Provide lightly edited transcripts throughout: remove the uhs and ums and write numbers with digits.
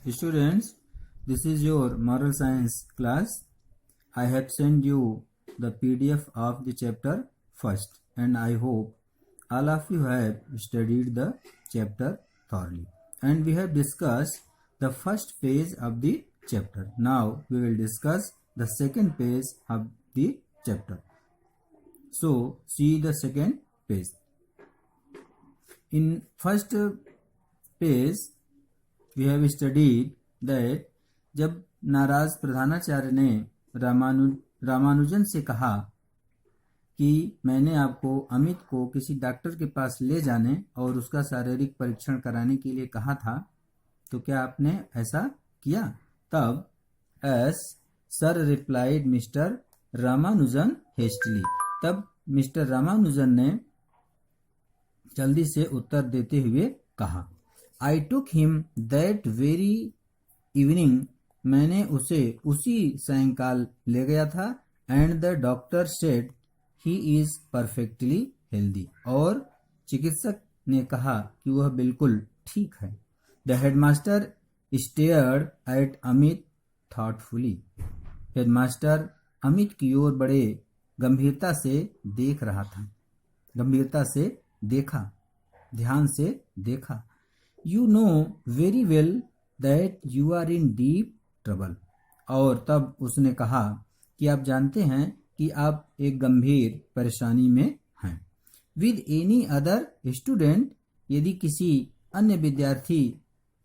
Students, this is your moral science class. I have sent you the PDF of the chapter first, and I hope all of you have studied the chapter thoroughly. And we have discussed the first page of the chapter. Now we will discuss the second page of the chapter. So see the second page. In first page we have studied that जब नाराज प्रधानाचार्य ने रामानुजन से कहा कि मैंने आपको अमित को किसी डॉक्टर के पास ले जाने और उसका शारीरिक परीक्षण कराने के लिए कहा था, तो क्या आपने ऐसा किया? तब yes sir replied mister Ramanujan hastily. तब मिस्टर रामानुजन ने जल्दी से उत्तर देते हुए कहा, I took him that very evening. मैंने उसे उसी सायंकाल ले गया था। And the doctor said he is perfectly healthy. और चिकित्सक ने कहा कि वह बिल्कुल ठीक है। The headmaster stared at Amit thoughtfully. Headmaster Amit की ओर बड़े गंभीरता से देख रहा था। गंभीरता से देखा, ध्यान से देखा। You know very well that you are in deep trouble. और तब उसने कहा कि आप जानते हैं कि आप एक गंभीर परेशानी में हैं। विद एनी अदर स्टूडेंट, यदि किसी अन्य विद्यार्थी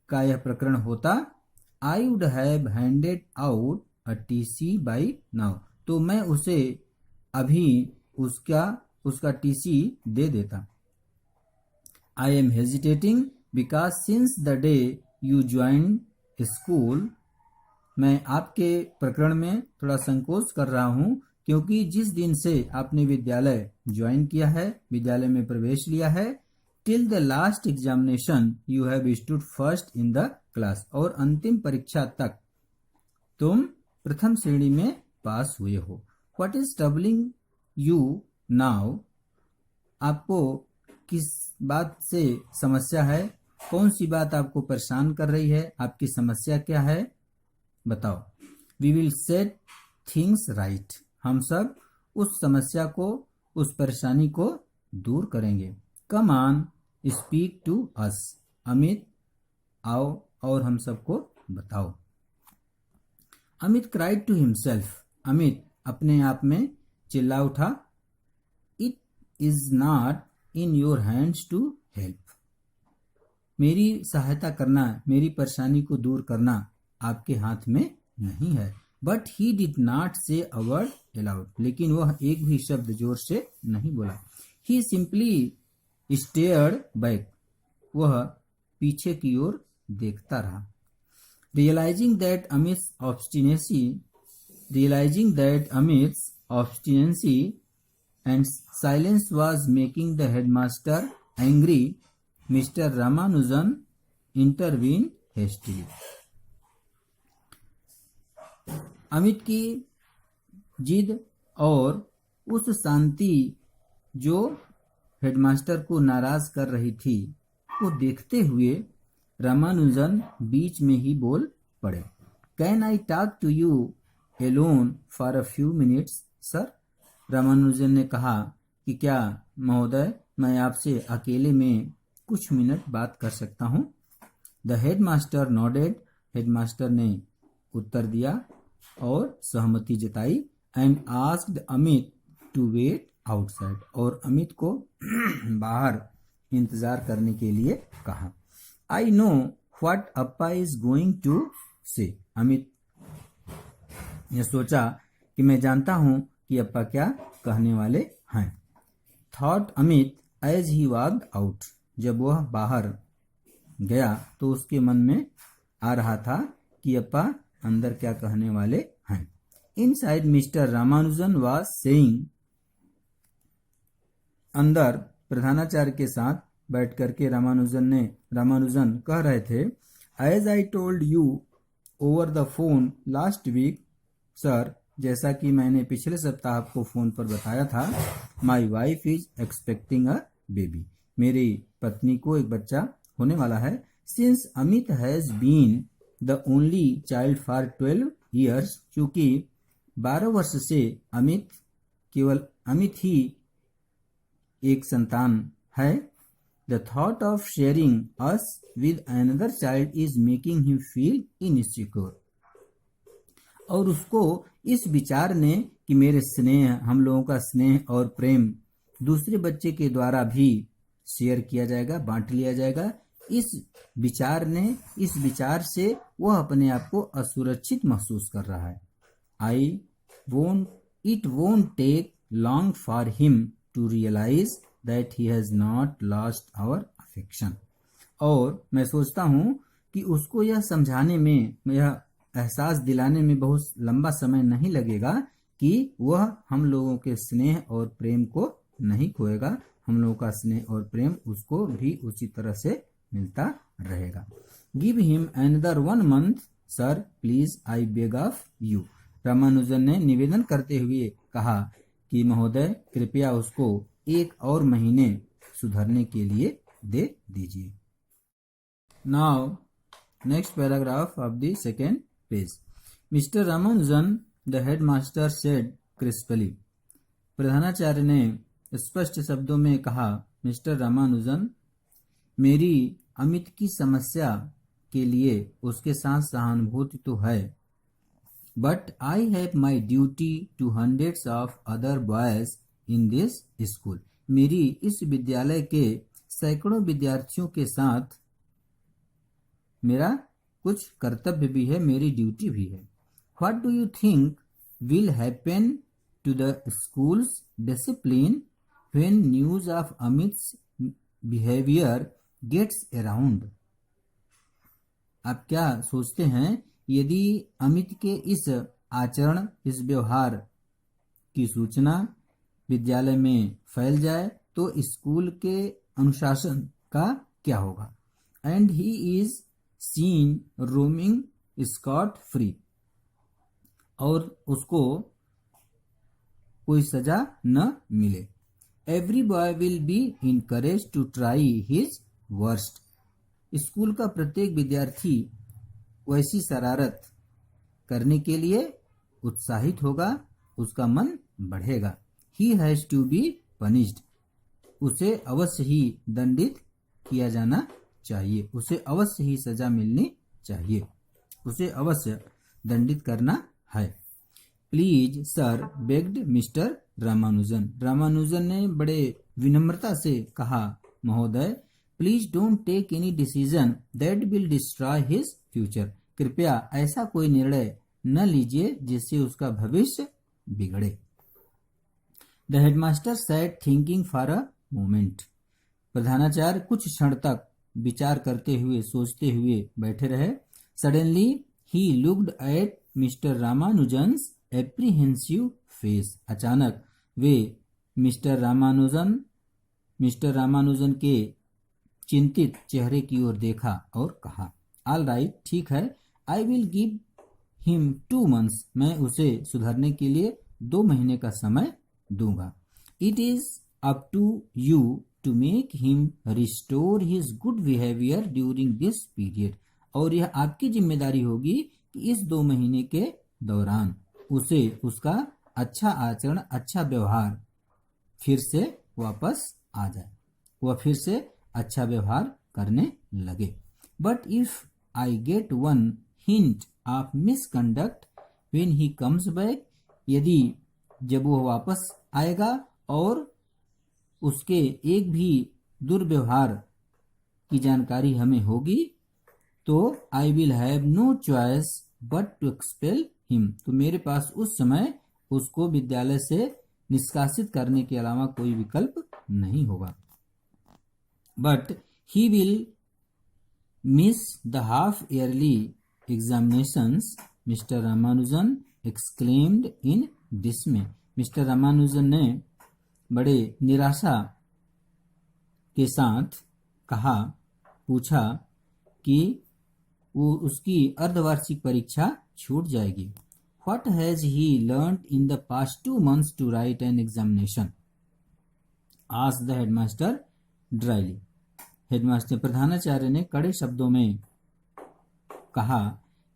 का यह प्रकरण होता, I would have handed out a TC by now. तो मैं उसे अभी उसका टीसी दे देता। I am hesitating because since the day you join school. मैं आपके प्रकरण में थोड़ा संकोच कर रहा हूं, क्योंकि जिस दिन से आपने विद्यालय ज्वाइन किया है, विद्यालय में प्रवेश लिया है, till the last examination you have stood first in the class. और अंतिम परीक्षा तक तुम प्रथम श्रेणी में पास हुए हो। What is troubling you now? आपको किस बात से समस्या है? कौन सी बात आपको परेशान कर रही है? आपकी समस्या क्या है? बताओ। We will set things right. हम सब उस समस्या को, उस परेशानी को दूर करेंगे। Come on speak to us. Amit आओ और हम सबको बताओ। Amit cried to himself. Amit अपने आप में चिल्ला उठा। It is not in your hands to help. मेरी सहायता करना, मेरी परेशानी को दूर करना आपके हाथ में नहीं है। बट ही डिड नॉट से अ वर्ड अलाउड। लेकिन वह एक भी शब्द जोर से नहीं बोला। He simply stared back. वह पीछे की ओर देखता रहा। Realizing that Amit's obstinacy and silence was making the headmaster angry, Mr. Ramanujan intervened hastily. Amit की जिद और उस शांति जो हेडमास्टर को नाराज कर रही थी, को देखते हुए रामानुजन बीच में ही बोल पड़े। Can I talk to you alone for a few minutes sir? Ramanujan ने कहा कि क्या महोदय, मैं आपसे अकेले में कुछ मिनट बात कर सकता हूं? The headmaster nodded. हेडमास्टर ने उत्तर दिया और सहमति जताई। And asked Amit to wait outside. और अमित को बाहर इंतजार करने के लिए कहा। I know what Appa is going to say. Amit ने सोचा कि मैं जानता हूं कि अप्पा क्या कहने वाले हैं। Thought Amit as he walked out. जब वह बाहर गया तो उसके मन में आ रहा था कि अप्पा अंदर क्या कहने वाले हैं। Inside mister Ramanujan was saying. अंदर प्रधानाचार्य के साथ बैठ करके रामानुजन कह रहे थे, as I told you over the phone last week sir. जैसा कि मैंने पिछले सप्ताह आपको फोन पर बताया था, my wife is expecting a baby. मेरी पत्नी को एक बच्चा होने वाला है। Since Amit has been the only child for 12 years, चूंकि 12 वर्ष से केवल अमित ही एक संतान है, the thought of sharing us with another child is making him feel insecure, और उसको इस विचार ने कि मेरे स्नेह, हम लोगों का स्नेह और प्रेम दूसरे बच्चे के द्वारा भी शेयर किया जाएगा, बांट लिया जाएगा, इस विचार से वह अपने आप को असुरक्षित महसूस कर रहा है। It won't take long for him to realise that he has not lost our affection, और मैं सोचता हूं कि उसको यह समझाने में, यह एहसास दिलाने में बहुत लंबा समय नहीं लगेगा कि वह हम लोगों के स्नेह और प्रेम को नहीं खोएगा, हम लोगों का स्नेह और प्रेम उसको भी उसी तरह से मिलता रहेगा। Give him another 1 month sir please, I beg of you, Ramanujan ने निवेदन करते हुए कहा कि महोदय कृपया उसको 1 और महीने सुधरने के लिए दे दीजिए। Now next paragraph of the second page. Mister Ramanujan, the headmaster said crisply, प्रधानाचार्य ने स्पष्ट शब्दों में कहा, मिस्टर रामानुजन, मेरी अमित की समस्या के लिए उसके साथ सहानुभूति तो है, but I have my duty to hundreds of other boys in this school, मेरी इस विद्यालय के सैकड़ों विद्यार्थियों के साथ मेरा कुछ कर्तव्य भी है, मेरी ड्यूटी भी है। What do you think will happen to the school's discipline when news of Amit's behaviour gets around, आप क्या सोचते हैं यदि अमित के इस आचरण, इस व्यवहार की सूचना विद्यालय में फैल जाए तो स्कूल के अनुशासन का क्या होगा? And he is seen roaming scot free, और उसको कोई सजा न मिले। Every boy will be encourage to try his worst, school का प्रत्येक विद्यार्थी वैसी शरारत करने के लिए उत्साहित होगा, उसका मन बढ़ेगा। He has to be punished, उसे अवश्य ही दंडित किया जाना चाहिए, उसे अवश्य ही सजा मिलनी चाहिए, उसे अवश्य दंडित करना है। Please sir, begged mister Ramanujan, Ramanujan ने बड़े विनम्रता से कहा, महोदय, please don't take any decision that will destroy his future, कृपया ऐसा कोई निर्णय न लीजिए जिससे उसका भविष्य बिगड़े। The headmaster sat thinking for a moment, प्रधानाचार्य कुछ क्षण तक विचार करते हुए, सोचते हुए बैठे रहे। Suddenly he looked at mister Ramanujan's apprehensive face, अचानक वे मिस्टर रामानुजन के चिंतित चेहरे की ओर देखा और कहा, ऑल राइट, ठीक है, I will give him 2 months, मैं उसे सुधरने के लिए 2 महीने का समय दूंगा। It is up to you to make him restore his good behaviour during this period, और यह आपकी जिम्मेदारी होगी कि इस 2 महीने के दौरान उसे उसका अच्छा आचरण, अच्छा व्यवहार फिर से वापस आ जाए, वह फिर से अच्छा व्यवहार करने लगे। But if I get 1 hint of misconduct when he comes back, यदि जब वह वापस आएगा और उसके एक भी दुर्व्यवहार की जानकारी हमें होगी, तो I will have no choice but to expel him, तो मेरे पास उस समय उसको विद्यालय से निष्कासित करने के अलावा कोई विकल्प नहीं होगा। But he will miss the half yearly examinations, mister Ramanujan exclaimed in डिसमे, mister Ramanujan ने बड़े निराशा के साथ कहा, पूछा कि वो उसकी अर्धवार्षिक परीक्षा छूट जाएगी। What has he learnt in the past 2 months to write an examination? asked the headmaster dryly. Headmaster प्रधानाचार्य ने कड़े शब्दों में कहा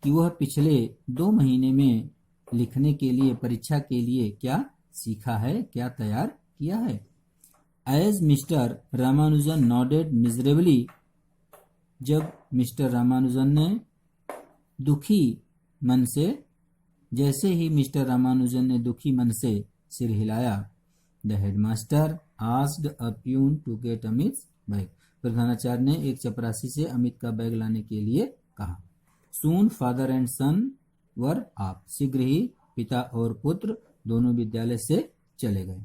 कि वह पिछले 2 महीने में लिखने के लिए, परीक्षा के लिए क्या सीखा है, क्या तैयार किया है। As mister Ramanujan nodded miserably, जब मिस्टर रामानुजन ने दुखी मन से, जैसे ही मिस्टर रामानुजन ने दुखी मन से सिर हिलाया, the headmaster asked a peon to get Amit's bag, प्रधानाचार्य ने एक चपरासी से अमित का बैग लाने के लिए कहा। Soon father and son were off, शीघ्र ही पिता और पुत्र दोनों विद्यालय से चले गए।